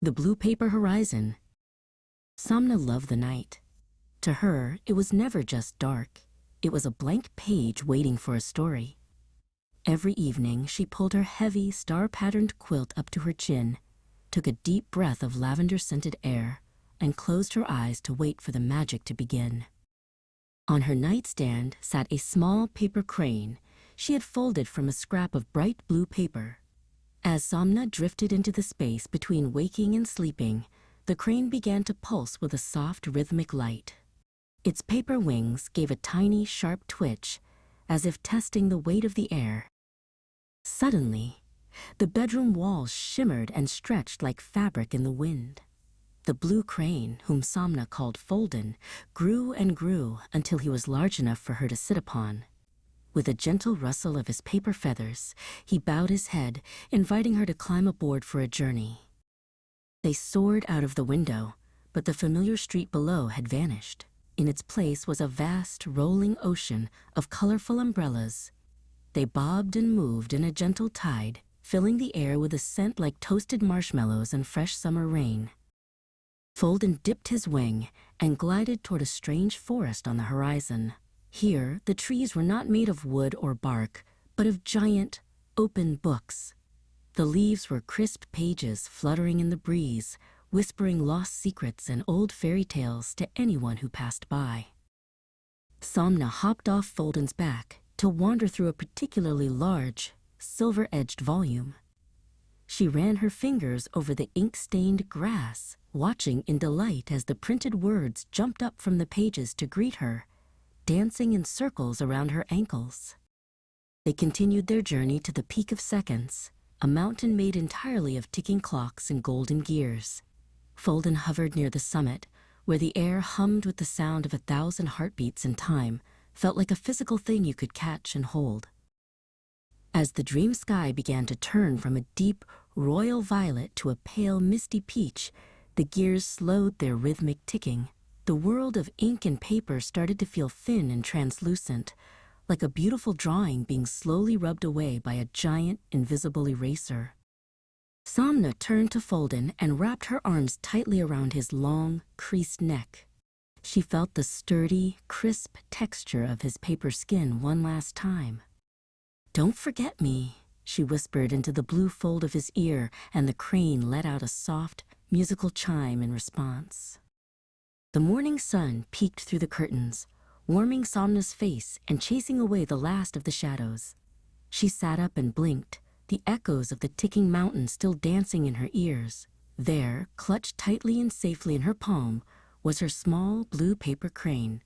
The blue paper horizon. Somna loved the night. To her, it was never just dark. It was a blank page waiting for a story. Every evening, she pulled her heavy, star-patterned quilt up to her chin, took a deep breath of lavender-scented air, and closed her eyes to wait for the magic to begin. On her nightstand sat a small paper crane she had folded from a scrap of bright blue paper. As Somna drifted into the space between waking and sleeping, the crane began to pulse with a soft, rhythmic light. Its paper wings gave a tiny, sharp twitch, as if testing the weight of the air. Suddenly, the bedroom walls shimmered and stretched like fabric in the wind. The blue crane, whom Somna called Folden, grew and grew until he was large enough for her to sit upon. With a gentle rustle of his paper feathers, he bowed his head, inviting her to climb aboard for a journey. They soared out of the window, but the familiar street below had vanished. In its place was a vast, rolling ocean of colorful umbrellas. They bobbed and moved in a gentle tide, filling the air with a scent like toasted marshmallows and fresh summer rain. Folden dipped his wing and glided toward a strange forest on the horizon. Here, the trees were not made of wood or bark, but of giant, open books. The leaves were crisp pages fluttering in the breeze, whispering lost secrets and old fairy tales to anyone who passed by. Somna hopped off Folden's back to wander through a particularly large, silver-edged volume. She ran her fingers over the ink-stained grass, watching in delight as the printed words jumped up from the pages to greet her, dancing in circles around her ankles. They continued their journey to the Peak of Seconds, a mountain made entirely of ticking clocks and golden gears. Folden hovered near the summit, where the air hummed with the sound of 1,000 heartbeats in time, felt like a physical thing you could catch and hold. As the dream sky began to turn from a deep, royal violet to a pale, misty peach, the gears slowed their rhythmic ticking. The world of ink and paper started to feel thin and translucent, like a beautiful drawing being slowly rubbed away by a giant, invisible eraser. Somna turned to Folden and wrapped her arms tightly around his long, creased neck. She felt the sturdy, crisp texture of his paper skin one last time. "Don't forget me," she whispered into the blue fold of his ear, and the crane let out a soft, musical chime in response. The morning sun peeked through the curtains, warming Somna's face and chasing away the last of the shadows. She sat up and blinked, the echoes of the ticking mountain still dancing in her ears. There, clutched tightly and safely in her palm, was her small blue paper crane.